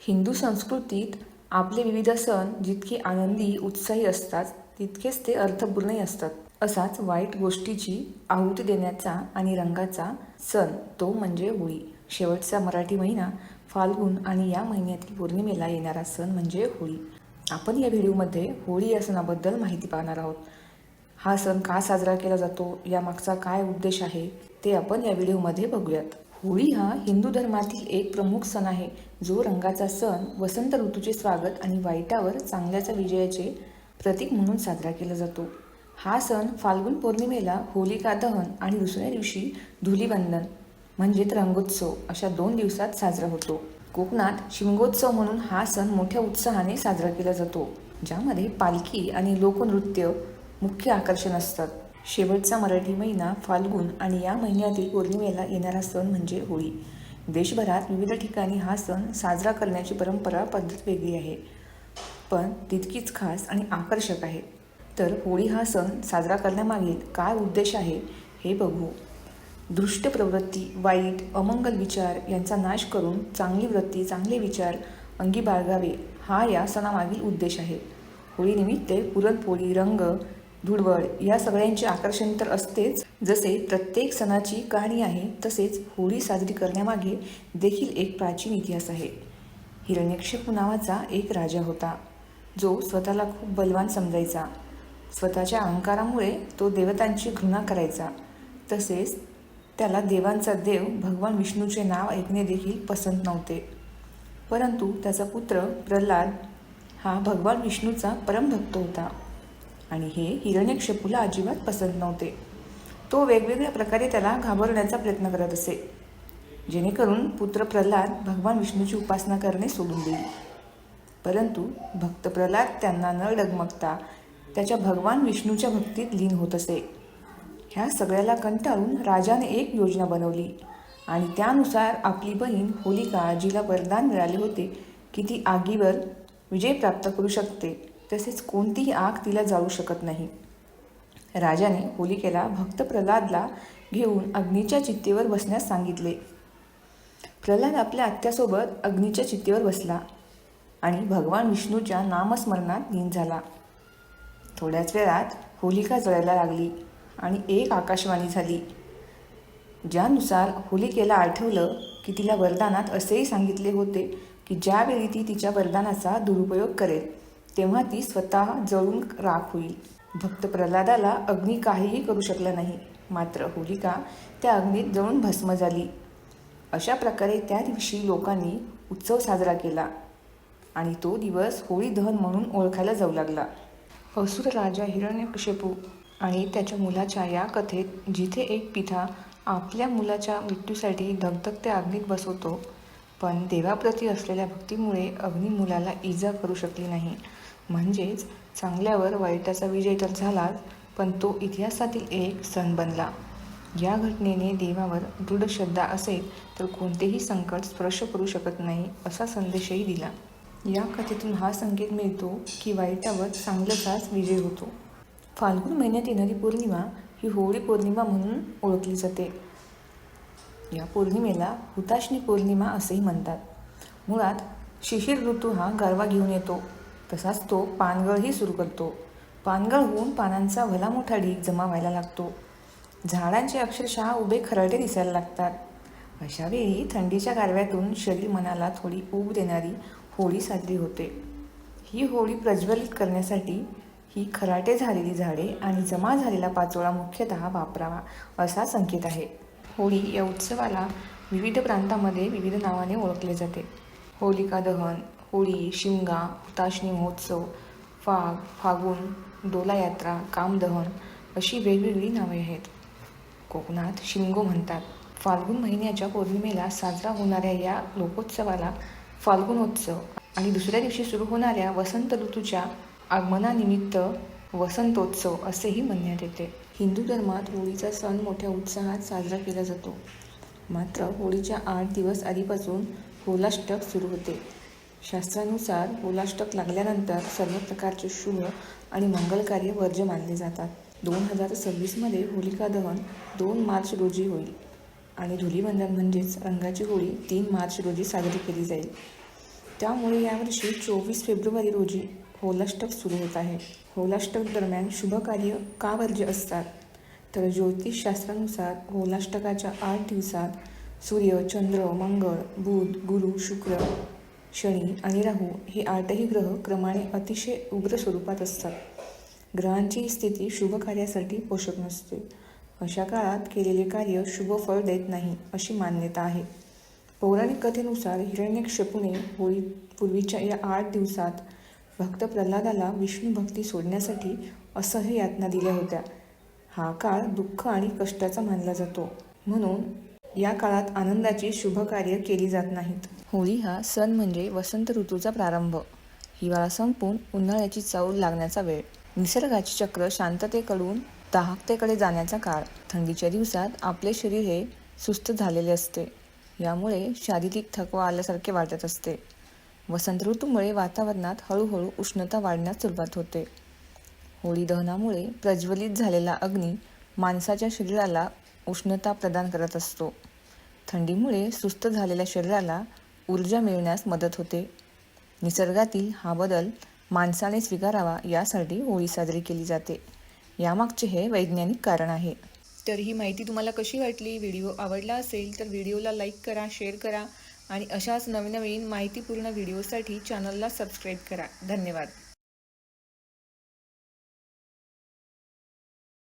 हिंदू संस्कृतीत आपले विविध सण जितके आनंदी उत्साही असतात तितकेच ते अर्थपूर्णही असतात. असाच वाईट गोष्टीची आहुती देण्याचा आणि रंगाचा सण तो म्हणजे होळी. शेवटचा मराठी महिना फाल्गुन आणि या महिन्यातील पौर्णिमेला येणारा सण म्हणजे होळी. आपण या व्हिडिओमध्ये होळी या सणाबद्दल माहिती पाहणार आहोत. हा सण का साजरा केला जातो, यामागचा काय उद्देश आहे ते आपण या व्हिडिओमध्ये बघूयात. होळी हा हिंदू धर्मातील एक प्रमुख सण आहे, जो रंगाचा सण, वसंत ऋतूचे स्वागत आणि वाईटावर चांगल्याच्या विजयाचे प्रतीक म्हणून साजरा केला जातो. हा सण फाल्गुन पौर्णिमेला होलिका दहन आणि दुसऱ्या दिवशी धुलीवंदन म्हणजेच रंगोत्सव अशा 2 दिवसात साजरा होतो. कोकणात शिमगोत्सव म्हणून हा सण मोठ्या उत्साहाने साजरा केला जातो, ज्यामध्ये पालखी आणि लोकनृत्य मुख्य आकर्षण असतात. शेवटचा मराठी महिना फाल्गुन आणि या महिन्यातील पौर्णिमेला येणारा सण म्हणजे होळी. देशभरात विविध ठिकाणी हा सण साजरा करण्याची पद्धत वेगळी आहे, पण तितकीच खास आणि आकर्षक आहे. तर होळी हा सण साजरा करण्यामागील काय उद्देश आहे हे बघू. दुष्ट प्रवृत्ती, वाईट अमंगल विचार यांचा नाश करून चांगली वृत्ती, चांगले विचार अंगी बाळगावे हा या सणामागील उद्देश आहे. होळीनिमित्त पुरणपोळी, रंग, धुळवड या सगळ्यांचे आकर्षण तर असतेच. जसे प्रत्येक सणाची कहाणी आहे, तसेच होळी साजरी करण्यामागे देखील एक प्राचीन इतिहास आहे. हिरण्यकशिपू नावाचा एक राजा होता, जो स्वतःला खूप बलवान समजायचा. स्वतःच्या अहंकारामुळे तो देवतांची घृणा करायचा. तसेच त्याला देवांचा देव भगवान विष्णूचे नाव ऐकणे देखील पसंत नव्हते. परंतु त्याचा पुत्र प्रल्हाद हा भगवान विष्णूचा परमभक्त होता आणि हे हिरण्यकशिपूला अजिबात पसंत नव्हते. तो वेगवेगळ्या प्रकारे त्याला घाबरण्याचा प्रयत्न करत असे, जेणेकरून पुत्र प्रल्हाद भगवान विष्णूची उपासना करणे सोडून देईल. परंतु भक्त प्रल्हाद त्यांना न डगमगता त्याच्या भगवान विष्णूच्या भक्तीत लीन होत असे. ह्या सगळ्याला कंटाळून राजाने एक योजना बनवली आणि त्यानुसार आपली बहीण होलिका, जिला वरदान मिळाले होते की ती आगीवर विजय प्राप्त करू शकते, तसेच कोणतीही आग तिला जाळू शकत नाही. राजाने होलिकेला भक्त प्रल्हादला घेऊन अग्नीच्या चित्तेवर बसण्यास सांगितले. प्रल्हाद आपल्या आत्यासोबत अग्नीच्या चित्तेवर बसला आणि भगवान विष्णूच्या नामस्मरणात लीन झाला. थोड्याच वेळात होलिका जळायला लागली आणि एक आकाशवाणी झाली, ज्यानुसार होलिकेला आठवलं की तिला वरदानात असेही सांगितले होते की ज्यावेळी ती तिच्या वरदानाचा दुरुपयोग करेल तेव्हा ती स्वतः जळून राख होईल. भक्त प्रल्हादाला अग्नी काहीही करू शकला नाही, मात्र होलिका त्या अग्नीत जळून भस्म झाली. अशा प्रकारे त्या दिवशी लोकांनी उत्सव साजरा केला आणि तो दिवस होळी दहन म्हणून ओळखायला जाऊ लागला. असुर राजा हिरण्यकशिपू आणि त्याच्या मुलाच्या या कथेत जिथे एक पिता आपल्या मुलाच्या मृत्यूसाठी धगधगत्या अग्नीत बसवतो, पण देवाप्रती असलेल्या भक्तीमुळे अग्नी मुलाला इजा करू शकली नाही. म्हणजेच चांगल्यावर वाईटाचा विजय तर झालाच, पण तो इतिहासातील एक सण बनला. या घटनेने देवावर दृढ श्रद्धा असेल तर कोणतेही संकट स्पर्श करू शकत नाही असा संदेशही दिला. या कथेतून हा संकेत मिळतो की वाईटावर चांगल्याचाच विजय होतो. फाल्गुन महिन्यात येणारी पौर्णिमा ही होळी पौर्णिमा म्हणून ओळखली जाते. या पौर्णिमेला हुताशनी पौर्णिमा असेही म्हणतात. मुळात शिशिर ऋतू हा गारवा घेऊन येतो, तसाच तो पानगळही सुरू करतो. पानगळ होऊन पानांचा भला मोठा ढीग जमा व्हायला लागतो. झाडांचे अक्षरशः उभे खराटे दिसायला लागतात. अशा वेळी थंडीच्या गारव्यातून शरीर मनाला थोडी ऊब देणारी होळी साजरी होते. ही होळी प्रज्वलित करण्यासाठी ही खराटे झालेली झाडे आणि जमा झालेला पाचोळा मुख्यतः वापरावा असा संकेत आहे. होळी या उत्सवाला विविध प्रांतामध्ये विविध नावाने ओळखले जाते. होलिका दहन, होळी, शिमगा, हुताशनी महोत्सव, फागुन, डोला यात्रा, कामदहन अशी वेगवेगळी नावे आहेत. कोकणात शिमगो म्हणतात. फाल्गुन महिन्याच्या पौर्णिमेला साजरा होणाऱ्या या लोकोत्सवाला फाल्गुनोत्सव आणि दुसऱ्या दिवशी सुरू होणाऱ्या वसंत ऋतूच्या आगमनानिमित्त वसंतोत्सव असेही म्हणण्यात येते. हिंदू धर्मात होळीचा सण मोठ्या उत्साहात साजरा केला जातो. मात्र होळीच्या 8 दिवस आधीपासून होलाष्टक सुरू होते. शास्त्रानुसार होलाष्टक लागल्यानंतर सर्व प्रकारचे शुभ आणि मंगल कार्य वर्ज्य मानले जातात. 2026मध्ये होलिका दहन 2 मार्च रोजी होईल आणि धुलीवंदन म्हणजेच रंगाची होळी 3 मार्च रोजी साजरी केली जाईल. त्यामुळे यावर्षी 24 फेब्रुवारी रोजी होलाष्टक सुरू होत आहे. होलाष्टक दरम्यान शुभ कार्य का वर्ज्य असतात? तर ज्योतिषशास्त्रानुसार होलाष्टकाच्या 8 दिवसात सूर्य, चंद्र, मंगळ, बुध, गुरु, शुक्र, शनी आणि राहू हे 8ही ग्रह क्रमाने अतिशय उग्र स्वरूपात असतात. ग्रहांची स्थिती शुभ कार्यासाठी पोषक नसते. अशा काळात केलेले कार्य शुभ फळ देत नाही अशी मान्यता आहे. पौराणिक कथेनुसार हिरण्यकश्यपूने होळीपूर्वीच्या या 8 दिवसात भक्त प्रल्हादाला विष्णू भक्ती सोडण्यासाठी असह्य यातना दिल्या होत्या. हा काळ दुःख आणि कष्टाचा मानला जातो, म्हणून या काळात आनंदाची शुभ कार्य केली जात नाहीत. होळी हा सण म्हणजे वसंत ऋतूचा प्रारंभ, हिवाळा संपून उन्हाळ्याची चाहूल लागण्याचा वेळ, निसर्गाचे चक्र शांततेकडून दाहकतेकडे जाण्याचा काळ. थंडीच्या दिवसात आपले शरीर हे सुस्त झालेले असते, यामुळे शारीरिक थकवा आल्यासारखे वाटत असते. वसंत ऋतूमुळे वातावरणात हळूहळू उष्णता वाढण्यास सुरुवात होते. होळी दहनामुळे प्रज्वलित झालेला अग्नी माणसाच्या शरीराला उष्णता प्रदान करत असतो. थंडीमुळे सुस्त झालेल्या शरीराला ऊर्जा मिळण्यास मदत होते. निसर्गातील हा बदल माणसाने स्वीकारावा यासाठी होळी साजरी केली जाते. यामागचे हे वैज्ञानिक कारण आहे. तर ही माहिती तुम्हाला कशी वाटली? व्हिडिओ आवडला असेल तर व्हिडिओला लाईक करा, शेअर करा आणि अशाच नवनवीन माहितीपूर्ण व्हिडिओसाठी चॅनलला सबस्क्राईब करा. धन्यवाद.